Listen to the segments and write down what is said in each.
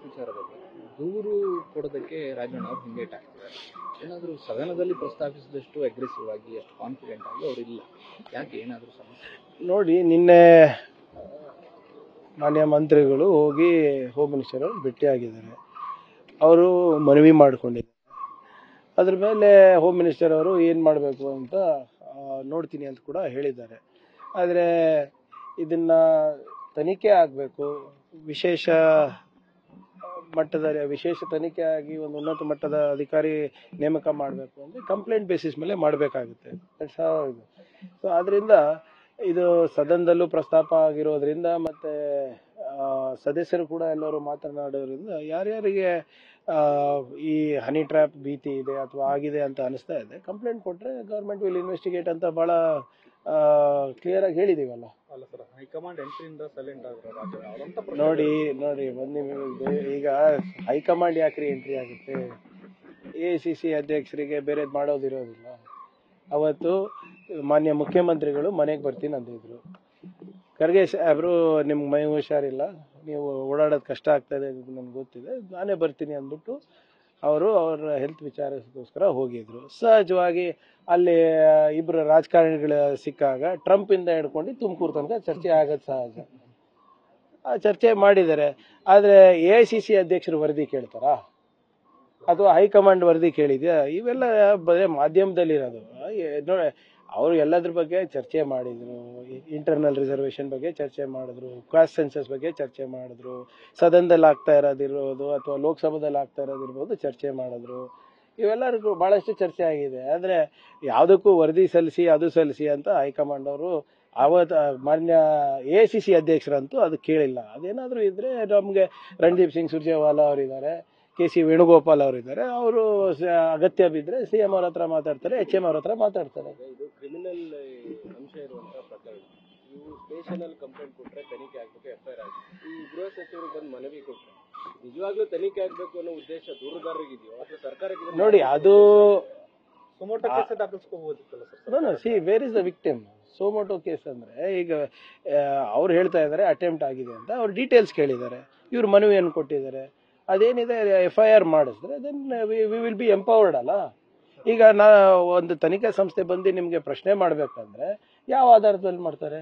ವಿಚಾರದಲ್ಲಿ ದೂರು ಕೊಡೋದಕ್ಕೆ ರಾಜಣ್ಣ ಅವ್ರು ಹಿಂದೇಟ್ ಆಗ್ತಿದ್ದಾರೆ. ಏನಾದರೂ ಸದನದಲ್ಲಿ ಪ್ರಸ್ತಾಪಿಸಿದಷ್ಟು ಅಗ್ರೆಸಿವ್ ಆಗಿ ಅಷ್ಟು ಕಾನ್ಫಿಡೆಂಟ್ ಆಗಿ ಅವರಿಲ್ಲ. ಯಾಕೆ, ಏನಾದರೂ ಸಮಸ್ಯೆ? ನೋಡಿ, ನಿನ್ನೆ ಮಾನ್ಯ ಮಂತ್ರಿಗಳು ಹೋಗಿ ಹೋಮ್ ಮಿನಿಸ್ಟರ್ ಅವರು ಭೇಟಿಯಾಗಿದ್ದಾರೆ. ಅವರು ಮನವಿ ಮಾಡಿಕೊಂಡಿದ್ದಾರೆ. ಅದ್ರ ಮೇಲೆ ಹೋಮ್ ಮಿನಿಸ್ಟರ್ ಅವರು ಏನು ಮಾಡಬೇಕು ಅಂತ ನೋಡ್ತೀನಿ ಅಂತ ಕೂಡ ಹೇಳಿದ್ದಾರೆ. ಆದರೆ ಇದನ್ನು ತನಿಖೆ ಆಗಬೇಕು, ವಿಶೇಷ ತನಿಖೆ ಆಗಿ ಒಂದು ಉನ್ನತ ಮಟ್ಟದ ಅಧಿಕಾರಿ ನೇಮಕ ಮಾಡಬೇಕು ಅಂದರೆ ಕಂಪ್ಲೇಂಟ್ ಬೇಸಿಸ್ ಮೇಲೆ ಮಾಡಬೇಕಾಗುತ್ತೆ. ಸೊ ಆದ್ದರಿಂದ ಇದು ಸದನದಲ್ಲೂ ಪ್ರಸ್ತಾಪ ಆಗಿರೋದ್ರಿಂದ ಮತ್ತು ಸದಸ್ಯರು ಕೂಡ ಎಲ್ಲರೂ ಮಾತನಾಡೋದ್ರಿಂದ ಯಾರ್ಯಾರಿಗೆ ಈ ಹನಿ ಟ್ರ್ಯಾಪ್ ಭೀತಿ ಇದೆ ಅಥವಾ ಆಗಿದೆ ಅಂತ ಅನಿಸ್ತಾ ಇದೆ, ಕಂಪ್ಲೇಂಟ್ ಕೊಟ್ಟರೆ ಗೌರ್ಮೆಂಟ್ ವಿಲ್ ಇನ್ವೆಸ್ಟಿಗೇಟ್ ಅಂತ ಭಾಳ ಕ್ಲಿಯರ್ ಆಗಿ ಹೇಳಿದೀವಲ್ಲ. ಅಲ್ಲ ಸರ್, ಹೈಕಮಾಂಡ್ ಎಂಟ್ರಿಯಿಂದ ಸೈಲೆಂಟ್ ಆದ್ರೆ ನೋಡಿ ಈಗ ಹೈಕಮಾಂಡ್ ಯಾಕ್ರಿ ಎಂಟ್ರಿ ಆಗುತ್ತೆ? AICC ಅಧ್ಯಕ್ಷರಿಗೆ ಬೇರೆ ಮಾಡೋದಿರೋದಿಲ್ಲ. ಅವತ್ತು ಮಾನ್ಯ ಮುಖ್ಯಮಂತ್ರಿಗಳು ಮನೆಗೆ ಬರ್ತೀನಿ ಅಂದಿದ್ರು. ಖರ್ಗೆ ಸಾಹೇಬರು ನಿಮ್ಗೆ ಮೈ ಹುಷಾರಿಲ್ಲ, ನೀವು ಓಡಾಡೋದು ಕಷ್ಟ ಆಗ್ತಾಯಿದೆ, ನಮ್ಗೆ ಗೊತ್ತಿದೆ, ನಾನೇ ಬರ್ತೀನಿ ಅಂದ್ಬಿಟ್ಟು ಅವರು ಅವರ ಹೆಲ್ತ್ ವಿಚಾರಕ್ಕೋಸ್ಕರ ಹೋಗಿದ್ರು. ಸಹಜವಾಗಿ ಅಲ್ಲಿ ಇಬ್ಬರು ರಾಜಕಾರಣಿಗಳು ಸಿಕ್ಕಾಗ ಟ್ರಂಪಿಂದ ಹಿಡ್ಕೊಂಡು ತುಮಕೂರು ತನಕ ಚರ್ಚೆ ಆಗೋದು ಸಹಜ. ಆ ಚರ್ಚೆ ಮಾಡಿದ್ದಾರೆ. ಆದರೆ AICC ಅಧ್ಯಕ್ಷರು ವರದಿ ಕೇಳ್ತಾರಾ ಅಥವಾ ಹೈಕಮಾಂಡ್ ವರದಿ ಕೇಳಿದ್ಯಾ? ಇವೆಲ್ಲ ಬರೀ ಮಾಧ್ಯಮದಲ್ಲಿರೋದು. ನೋಡಿ, ಅವರು ಎಲ್ಲದ್ರ ಬಗ್ಗೆ ಚರ್ಚೆ ಮಾಡಿದ್ರು. ಇಂಟರ್ನಲ್ ರಿಸರ್ವೇಷನ್ ಬಗ್ಗೆ ಚರ್ಚೆ ಮಾಡಿದ್ರು, ಕಾಸ್ಟ್ ಸೆನ್ಸಸ್ ಬಗ್ಗೆ ಚರ್ಚೆ ಮಾಡಿದ್ರು, ಸದನದಲ್ಲಿ ಆಗ್ತಾ ಇರೋದಿರ್ಬೋದು ಅಥವಾ ಲೋಕಸಭಾದಲ್ಲಿ ಆಗ್ತಾ ಇರೋದಿರ್ಬೋದು ಚರ್ಚೆ ಮಾಡಿದ್ರು. ಇವೆಲ್ಲರಿಗೂ ಭಾಳಷ್ಟು ಚರ್ಚೆ ಆಗಿದೆ. ಆದರೆ ಯಾವುದಕ್ಕೂ ವರದಿ ಸಲ್ಲಿಸಿ ಅದು ಸಲ್ಲಿಸಿ ಅಂತ ಹೈಕಮಾಂಡ್ ಅವರು ಅವತ್ತು ಮಾನ್ಯ AICC ಅಧ್ಯಕ್ಷರಂತೂ ಅದು ಕೇಳಿಲ್ಲ. ಅದೇನಾದರೂ ಇದ್ದರೆ ನಮಗೆ ರಣದೀಪ್ ಸಿಂಗ್ ಸುರ್ಜೇವಾಲಾ ಅವರಿದ್ದಾರೆ, KC ವೇಣುಗೋಪಾಲ್ ಅವರಿದ್ದಾರೆ. ಅವರು ಅಗತ್ಯ ಬಿದ್ದರೆ CM ಅವ್ರ ಹತ್ರ ಮಾತಾಡ್ತಾರೆ, HM ಅವ್ರ ಹತ್ರ ಮಾತಾಡ್ತಾರೆ. ಇದು ಕ್ರಿಮಿನಲ್ ಅಂಶ ಇರುವಂಥ ಪ್ರಕರಣ. ನೀವು ಸ್ಟೇಷನಲ್ಲಿ ಕಂಪ್ಲೇಂಟ್ ಕೊಟ್ಟರೆ ತನಿಖೆ ಆಗಬೇಕು, FIR ಆಗಬೇಕು. ಈ ಗೃಹ ಸಚಿವರು ಬಂದು ಮನವಿ ಕೊಟ್ಟರೆ ನಿಜವಾಗ್ಲೂ ತನಿಖೆ ಆಗಬೇಕು ಅನ್ನೋ ಉದ್ದೇಶ ದೂರುದಾರರಿಗಿದೆಯೋ ಅಥವಾ ಸರ್ಕಾರಕ್ಕೆ? ನೋಡಿ, ಅದು ಸುಮೋಟೋ ಕೇಸ್ ದಾಖಲಿಸ್ಕೋಬಹುದಿತ್ತಲ್ಲ sir? See where is the victim. Suo motu case ಅಂದರೆ ಈಗ ಅವ್ರು ಹೇಳ್ತಾ ಇದ್ದಾರೆ ಅಟೆಂಪ್ಟ್ ಆಗಿದೆ ಅಂತ. ಅವ್ರು ಡೀಟೇಲ್ಸ್ ಕೇಳಿದ್ದಾರೆ, ಇವ್ರು ಮನವಿಯನ್ನು ಕೊಟ್ಟಿದ್ದಾರೆ. ಅದೇನಿದೆ FIR ಮಾಡಿಸಿದ್ರೆ then we will be empowered ಅಲ್ಲ. ಈಗ ಒಂದು ತನಿಖಾ ಸಂಸ್ಥೆ ಬಂದು ನಿಮಗೆ ಪ್ರಶ್ನೆ ಮಾಡಬೇಕಂದ್ರೆ ಯಾವ ಆಧಾರದ ಮೇಲೆ ಮಾಡ್ತಾರೆ?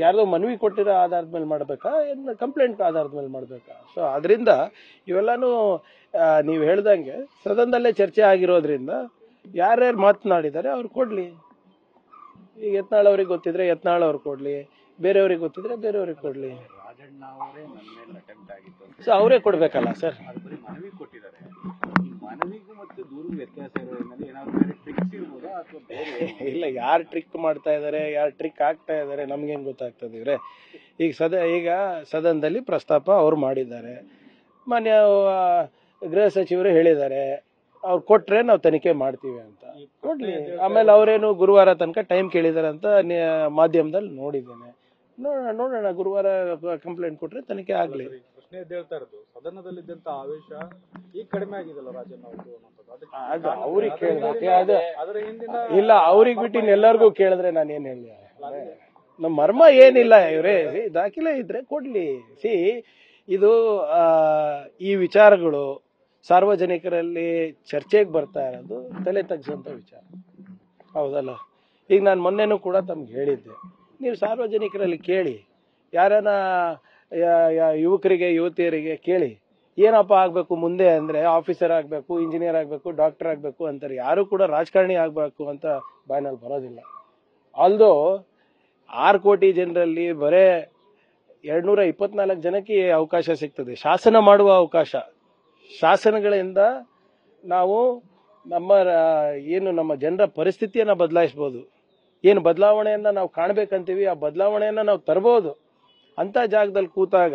ಯಾರ್ದೋ ಮನವಿ ಕೊಟ್ಟಿರೋ ಆಧಾರದ ಮೇಲೆ ಮಾಡಬೇಕಾ, ಏನು ಕಂಪ್ಲೇಂಟ್ ಆಧಾರದ ಮೇಲೆ ಮಾಡಬೇಕಾ? ಸೊ ಅದರಿಂದ ಇವೆಲ್ಲನೂ ನೀವು ಹೇಳ್ದಂಗೆ ಸದನದಲ್ಲೇ ಚರ್ಚೆ ಆಗಿರೋದ್ರಿಂದ ಯಾರ್ಯಾರು ಮಾತನಾಡಿದ್ದಾರೆ ಅವ್ರು ಕೊಡಲಿ. ಈಗ ಯತ್ನಾಳ್ ಅವ್ರಿಗೆ ಗೊತ್ತಿದ್ರೆ ಯತ್ನಾಳ್ ಅವ್ರು ಕೊಡಲಿ, ಬೇರೆಯವ್ರಿಗೆ ಗೊತ್ತಿದ್ರೆ ಬೇರೆಯವ್ರಿಗೆ ಕೊಡಲಿ. ರಾಜಣ್ಣ ಅವರೇ ನನ್ನ ಮೇಲೆ ಅಟೆಂಪ್ಟ್ ಆಗಿತ್ತು, ಸೊ ಅವರೇ ಕೊಡಬೇಕಲ್ಲ ಸರ್. ಅದು ಬರೀ ಮನವಿ ಕೊಟ್ಟಿದ್ದಾರೆ. ಈ ಮನವಿಗೂ ಮತ್ತು ದೂರಿಗೂ ವ್ಯತ್ಯಾಸ ಇರೋದ್ರಲ್ಲಿ ಏನಾದ್ರು ಬೇರೆ ಟ್ರಿಕ್ಸ್ ಇರ್ಬೋದಾ ಅಥವಾ ಬೇರೆ? ಇಲ್ಲ, ಯಾರು ಟ್ರಿಕ್ ಮಾಡ್ತಾ ಇದ್ದಾರೆ, ಯಾರು ಟ್ರಿಕ್ ಆಗ್ತಾ ಇದ್ದಾರೆ ನಮ್ಗೇನು ಗೊತ್ತಾಗ್ತದೆ ಇವ್ರೆ? ಈಗ ಸದನದಲ್ಲಿ ಪ್ರಸ್ತಾಪ ಅವ್ರು ಮಾಡಿದ್ದಾರೆ, ಮಾನ್ಯ ಗೃಹ ಸಚಿವರು ಹೇಳಿದ್ದಾರೆ, ಅವ್ರು ಕೊಟ್ರೆ ನಾವು ತನಿಖೆ ಮಾಡ್ತೀವಿ ಅಂತ. ಕೊಡ್ಲಿ. ಆಮೇಲೆ ಅವರೇನು ಗುರುವಾರ ತನಕ ಟೈಮ್ ಕೇಳಿದಾರೆ ಅಂತ ಮಾಧ್ಯಮದಲ್ಲಿ ನೋಡಿದ್ದೇನೆ. ನೋಡೋಣ, ಗುರುವಾರ ಕಂಪ್ಲೇಂಟ್ ಕೊಟ್ರೆ ತನಿಖೆ ಆಗ್ಲಿ. ಪ್ರಶ್ನೆ ಹೇಳ್ತಾ ಇರೋದು ಸದನದಲ್ಲಿದ್ದಂತ ಆವೇಶ ಈಗ ಕಡಿಮೆ ಆಗಿದೆಲ್ಲ ರಾಜಣ್ಣ ಅದು ಅವ್ರಿಗೆ ಕೇಳಿದ್ರೆ ಅದರ ಹಿಂದಿನ ಇಲ್ಲ, ಅವ್ರಿಗೆ ಬಿಟ್ಟು ಎಲ್ಲರಿಗೂ ಕೇಳಿದ್ರೆ ನಾನು ಏನ್ ಹೇಳಿ? ನಮ್ಮ ಮರ್ಮ ಏನಿಲ್ಲ. ಇವ್ರೆ ದಾಖಲೆ ಇದ್ರೆ ಕೊಡ್ಲಿ. ಇದು ಈ ವಿಚಾರಗಳು ಸಾರ್ವಜನಿಕರಲ್ಲಿ ಚರ್ಚೆಗೆ ಬರ್ತಾ ಇರೋದು ತಲೆ ತಗ್ಸುವಂತ ವಿಚಾರ, ಹೌದಲ್ಲ? ಈಗ ನಾನು ಮೊನ್ನೆನೂ ಕೂಡ ತಮ್ಗೆ ಹೇಳಿದ್ದೆ, ನೀವು ಸಾರ್ವಜನಿಕರಲ್ಲಿ ಕೇಳಿ, ಯಾರನ್ನ ಯುವಕರಿಗೆ ಯುವತಿಯರಿಗೆ ಕೇಳಿ, ಏನಪ್ಪ ಆಗಬೇಕು ಮುಂದೆ ಅಂದರೆ ಆಫೀಸರ್ ಆಗಬೇಕು, ಇಂಜಿನಿಯರ್ ಆಗಬೇಕು, ಡಾಕ್ಟರ್ ಆಗಬೇಕು ಅಂತಾರೆ. ಯಾರು ಕೂಡ ರಾಜಕಾರಣಿ ಆಗಬೇಕು ಅಂತ ಬಾಯ್ನಲ್ಲಿ ಬರೋದಿಲ್ಲ. ಆಲ್ದೋ 6 ಕೋಟಿ ಜನರಲ್ಲಿ ಬರೇ 224 ಜನಕ್ಕೆ ಅವಕಾಶ ಸಿಗ್ತದೆ, ಶಾಸನ ಮಾಡುವ ಅವಕಾಶ. ಶಾಸನಗಳಿಂದ ನಾವು ನಮ್ಮ ಜನರ ಪರಿಸ್ಥಿತಿಯನ್ನು ಬದಲಾಯಿಸ್ಬೋದು. ಏನು ಬದಲಾವಣೆಯನ್ನು ನಾವು ಕಾಣಬೇಕಂತೀವಿ ಆ ಬದಲಾವಣೆಯನ್ನು ನಾವು ತರ್ಬೋದು. ಅಂಥ ಜಾಗದಲ್ಲಿ ಕೂತಾಗ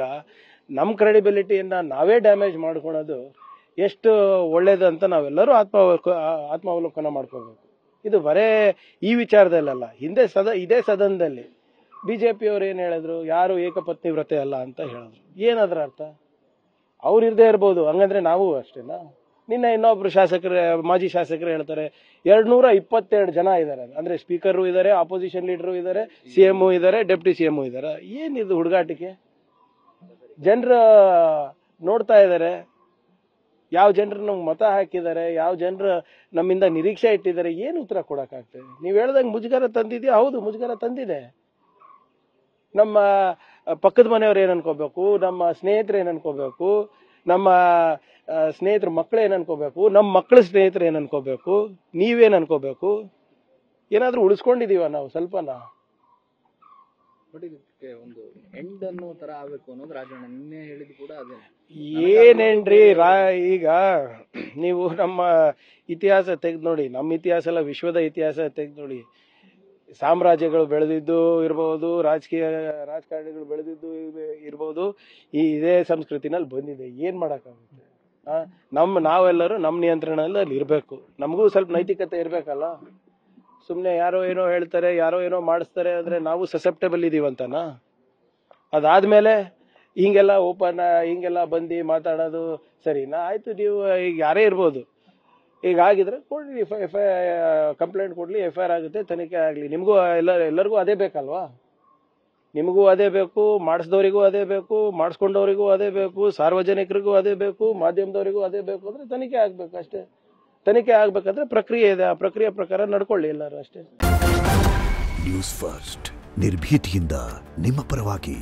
ನಮ್ಮ ಕ್ರೆಡಿಬಿಲಿಟಿಯನ್ನು ನಾವೇ ಡ್ಯಾಮೇಜ್ ಮಾಡ್ಕೊಳೋದು ಎಷ್ಟು ಒಳ್ಳೇದು ಅಂತ ನಾವೆಲ್ಲರೂ ಆತ್ಮಾವಲೋಕನ ಮಾಡ್ಕೋಬೇಕು. ಇದು ಬರೇ ಈ ವಿಚಾರದಲ್ಲ, ಹಿಂದೆ ಇದೇ ಸದನದಲ್ಲಿ BJP-ಯವರು ಏನು ಹೇಳಿದ್ರು, ಯಾರು ಏಕಪತ್ನಿ ವ್ರತೆ ಅಲ್ಲ ಅಂತ ಹೇಳಿದ್ರು. ಏನದ್ರ ಅರ್ಥ? ಅವ್ರು ಇರದೇ ಇರ್ಬೋದು, ಹಂಗಂದ್ರೆ ನಾವು ಅಷ್ಟೇನಾ? ನಿನ್ನೆ ಇನ್ನೊಬ್ರು ಮಾಜಿ ಶಾಸಕರು ಹೇಳ್ತಾರೆ 222 ಜನ ಇದ್ದಾರೆ, ಅಂದ್ರೆ ಸ್ಪೀಕರು ಇದ್ದಾರೆ, ಆಪೋಸಿಷನ್ ಲೀಡರು ಇದ್ದಾರೆ, CM ಇದ್ದಾರೆ, ಡೆಪ್ಟಿ CM ಇದ್ದಾರೆ. ಏನಿದು ಹುಡುಗಾಟಿಕೆ? ಜನರು ನೋಡ್ತಾ ಇದ್ದಾರೆ, ಯಾವ ಜನರು ನಮ್ಗೆ ಮತ ಹಾಕಿದ್ದಾರೆ, ಯಾವ ಜನರು ನಮ್ಮಿಂದ ನಿರೀಕ್ಷೆ ಇಟ್ಟಿದ್ದಾರೆ, ಏನು ಉತ್ತರ ಕೊಡೋಕ್ಕಾಗ್ತದೆ? ನೀವು ಹೇಳ್ದಂಗೆ ಮುಜುಗರ ತಂದಿದೆಯಾ? ಹೌದು, ಮುಜುಗರ ತಂದಿದೆ. ನಮ್ಮ ಪಕ್ಕದ ಮನೆಯವ್ರು ಏನು ಅನ್ಕೋಬೇಕು, ನಮ್ಮ ಸ್ನೇಹಿತರು ಏನು ಅನ್ಕೋಬೇಕು, ನಮ್ಮ ಸ್ನೇಹಿತರ ಮಕ್ಕಳು ಏನು ಅನ್ಕೋಬೇಕು, ನಮ್ಮ ಮಕ್ಕಳ ಸ್ನೇಹಿತರು ಏನು ಅನ್ಕೋಬೇಕು, ನೀವೇನು ಅನ್ಕೋಬೇಕು? ಏನಾದರೂ ಉಳಿಸ್ಕೊಂಡಿದೀವ ನಾವು ಸ್ವಲ್ಪನಾ? ಬಟ್ ಇದಕ್ಕೆ ಒಂದು ಎಂಡ್ ಅನ್ನೋ ತರ ಆಗ್ಬೇಕು ಅನ್ನೋದು ರಾಜಣ್ಣ ನಿನ್ನೆ ಹೇಳಿದ್ದು ಕೂಡ ಅದೇ. ಏನೇನ್ರಿ ಈಗ ನೀವು ನಮ್ಮ ಇತಿಹಾಸ ತೆಗೆದು ನೋಡಿ, ನಮ್ಮ ಇತಿಹಾಸ ಎಲ್ಲ ವಿಶ್ವದ ಇತಿಹಾಸ ತೆಗೆದು ನೋಡಿ. ಸಾಮ್ರಾಜ್ಯಗಳು ಬೆಳೆದಿದ್ದು ಇರ್ಬೋದು, ರಾಜಕಾರಣಿಗಳು ಬೆಳೆದಿದ್ದು ಇರ್ಬೋದು, ಇದೇ ಸಂಸ್ಕೃತಿನಲ್ಲಿ ಬಂದಿದೆ. ಏನ್ ಮಾಡಕ್ಕಾಗುತ್ತೆ? ನಾವೆಲ್ಲರೂ ನಮ್ಮ ನಿಯಂತ್ರಣದಲ್ಲಿ ಇರಬೇಕು. ನಮಗೂ ಸ್ವಲ್ಪ ನೈತಿಕತೆ ಇರಬೇಕಲ್ಲ. ಸುಮ್ಮನೆ ಯಾರೋ ಏನೋ ಹೇಳ್ತಾರೆ, ಯಾರೋ ಏನೋ ಮಾಡಿಸ್ತಾರೆ ಅಂದ್ರೆ ನಾವು ಸಸೆಪ್ಟಬಲ್ ಇದೀವಂತನಾ? ಅದಾದ್ಮೇಲೆ ಹಿಂಗೆಲ್ಲ ಬಂದು ಮಾತಾಡೋದು ಸರಿನಾ? ಆಯ್ತು, ನೀವು ಈಗ ಯಾರೇ ಇರ್ಬೋದು, ಈಗ ಆಗಿದ್ರೆ ಕೊಡ್ಲಿ, ಕಂಪ್ಲೇಂಟ್ ಕೊಡ್ಲಿ, FIR ಆಗುತ್ತೆ, ತನಿಖೆ ಆಗಲಿ. ನಿಮಗೂ ಎಲ್ಲರಿಗೂ ಅದೇ ಬೇಕಲ್ವಾ? ನಿಮಗೂ ಅದೇ ಬೇಕು, ಮಾಡಿಸಿದವರಿಗೂ ಅದೇ ಬೇಕು, ಮಾಡಿಸ್ಕೊಂಡವರಿಗೂ ಅದೇ ಬೇಕು, ಸಾರ್ವಜನಿಕರಿಗೂ ಅದೇ ಬೇಕು, ಮಾಧ್ಯಮದವರಿಗೂ ಅದೇ ಬೇಕು. ಅಂದ್ರೆ ತನಿಖೆ ಆಗ್ಬೇಕು ಅಷ್ಟೇ. ತನಿಖೆ ಆಗ್ಬೇಕಾದ್ರೆ ಪ್ರಕ್ರಿಯೆ ಇದೆ, ಆ ಪ್ರಕ್ರಿಯೆ ಪ್ರಕಾರ ನಡ್ಕೊಳ್ಳಿ ಎಲ್ಲರೂ ಅಷ್ಟೇ. ನ್ಯೂಸ್ ಫಸ್ಟ್, ನಿರ್ಭೀತಿಯಿಂದ ನಿಮ್ಮ ಪರವಾಗಿ.